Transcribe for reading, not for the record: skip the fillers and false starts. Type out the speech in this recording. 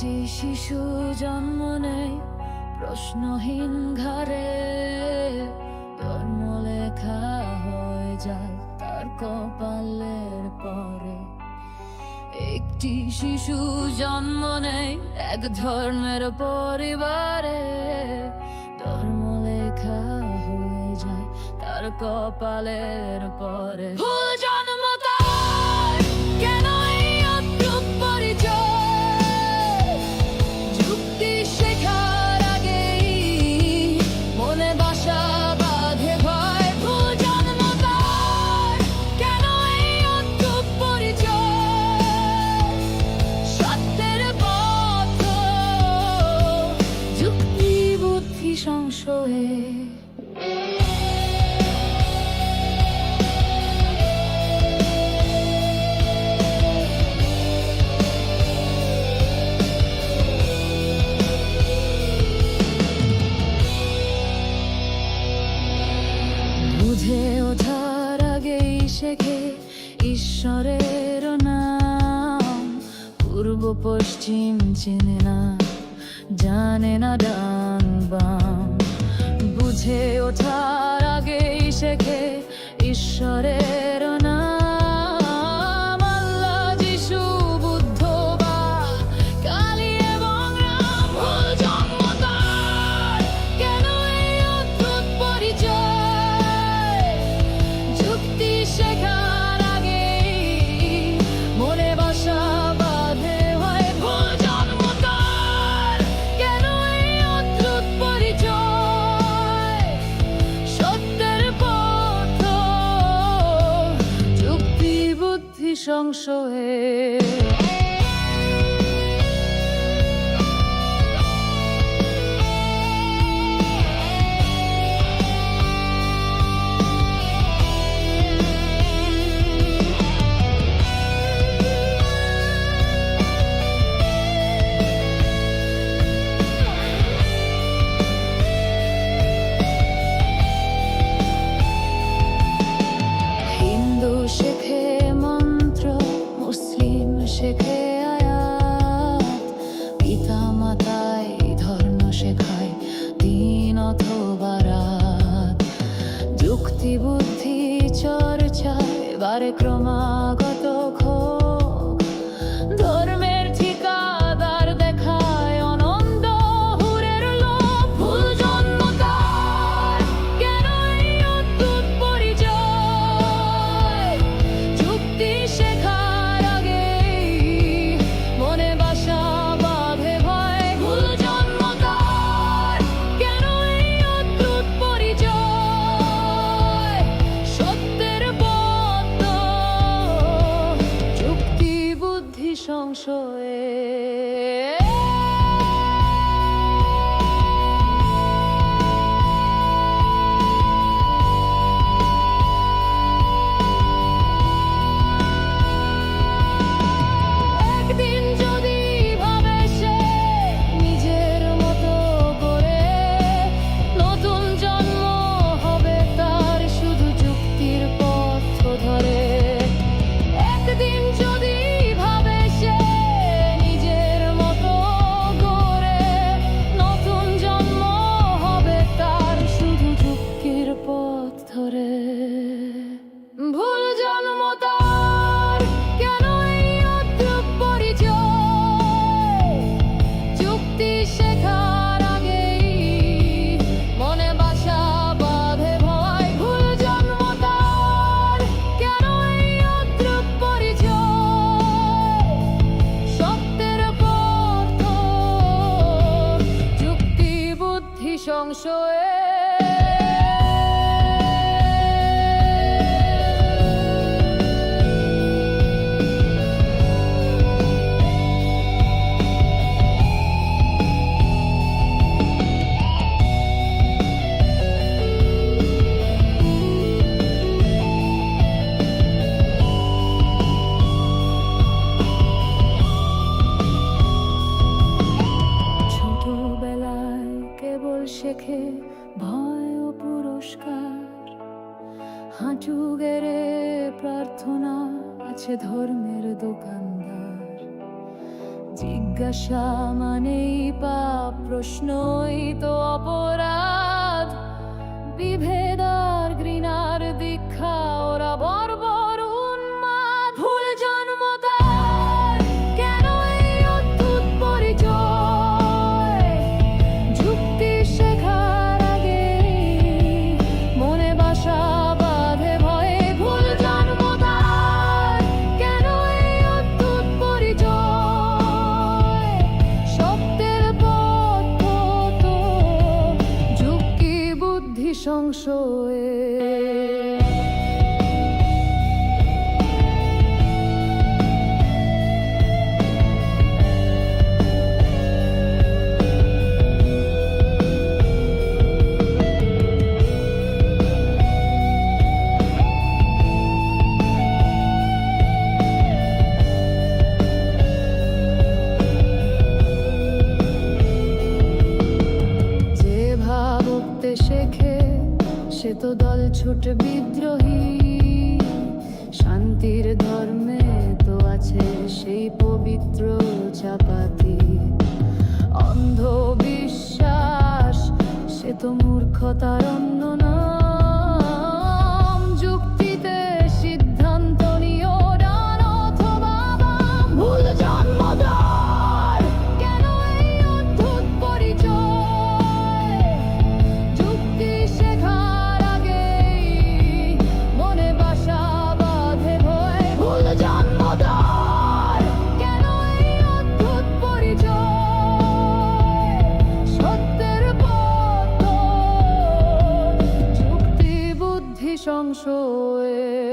একটি শিশু জন্ম নেয় প্রশ্নহীন ঘরে, জন্ম লেখা হয়ে যায় তার কপালের পরে। একটি শিশু জন্ম নেয় এক ধর্মের পরিবারে, ধর্ম লেখা হয়ে যায় তার কপালের পরে। ভুল জন্ম তার, কেন এই অদ্ভুত পরিচয়? যুক্তি শেখার আগেই মনে বাসা বাঁধে ভয়। ভুল জন্ম তার, কেন এই অদ্ভুত পরিচয়? সত্যের পথ যুক্তি বুদ্ধি সংশয়ে। বুঝে ওঠার আগেই শেখে ঈশ্বরের নাম, পূর্ব পশ্চিম চেনে না, জানে না ডান বাম। বুঝে ওঠার আগেই শেখে ঈশ্বরের নাম, আল্লাহ, যিশু, বুদ্ধ বা কালী এবং রাম। ভুল জন্ম তার, কেন এই অদ্ভুত পরিচয়? যুক্তি শেখার আগেই মনে বাসা বাঁধে হয়। ভুল জন্ম তার, কেন এই অদ্ভুত পরিচয়? সত্যের পথ যুক্তি বুদ্ধি সংশয়ে। হিন্দু শেখে মন্ত্র, মুসলিম শেখে আয়াত, পিতা মাতায় ধর্ম শেখায় দিন অথবা রাত। যুক্তি বুদ্ধি চর্চায় বাড়ে ক্রমাগত ক্ষোভ, ধর্মের ঠিকাদার দেখায় অনন্ত হুরের লোভ। ভুল জন্ম তার, কেন এই অদ্ভুত পরিচয়? যুক্তি শেখার আগেই মনে বাসা বাঁধে ভয়। ভুল জন্ম তার, কেন এই অদ্ভুত পরিচয়? সত্যের পথ যুক্তি বুদ্ধি সংশয়ে। একদিন যদি ভাবে সে নিজের মতো করে, নতুন জন্ম হবে তার শুধু যুক্তির পথ ধরে। একদিন যদি ভাবে সে নিজের মতো করে, নতুন জন্ম হবে তার শুধু যুক্তির পথ ধরে। ভুল জন্ম তার, কেন এই অদ্ভুত পরিচয়? যুক্তি শেখার আগেই মনে বাসা বাঁধে ভয়। ভুল জন্ম তার, কেন এই অদ্ভুত পরিচয়? সত্যের পথ যুক্তি বুদ্ধি সংশয়ে। ছোটবেলায় কেবল শেখে ভয় ও পুরস্কার, হাঁটু গেড়ে প্রার্থনা আছে ধর্মের দোকানদার। জিজ্ঞাসা মানেই পাপ, প্রশ্নই তো অপরাধ। বিভেদ আর ঘৃণার দীক্ষা, ওরা বর্বর উন্মাদ। ভুল জন্ম তার, কেন এই অদ্ভুত পরিচয়? যুক্তি শেখার আগে মনে বাসা বাঁধে ভয়ে। ভুল জন্ম তার, কেন এই অদ্ভুত পরিচয়? সত্যের পথ তো যুক্তি বুদ্ধি সংশয়ে। যে ভাবতে শেখে সে তো দল ছুট বিদ্রোহী। শান্তির ধর্মে তো আছে সেই পবিত্র চাপাতি। অন্ধবিশ্বাস সে তো মূর্খতার অন্য নাম। যুক্তিতে সিদ্ধান্ত নিও, ডান অথবা বাম। ভুল জন্মদ্বার, কেন এই অদ্ভুত পরিচয়? যুক্তি শেখার আগে মনে বাসা বাঁধে ভয়। ভুল জন্মদ্বার, কেন এই অদ্ভুত পরিচয়? সত্যের পথ যুক্তি বুদ্ধি সংশয়ে।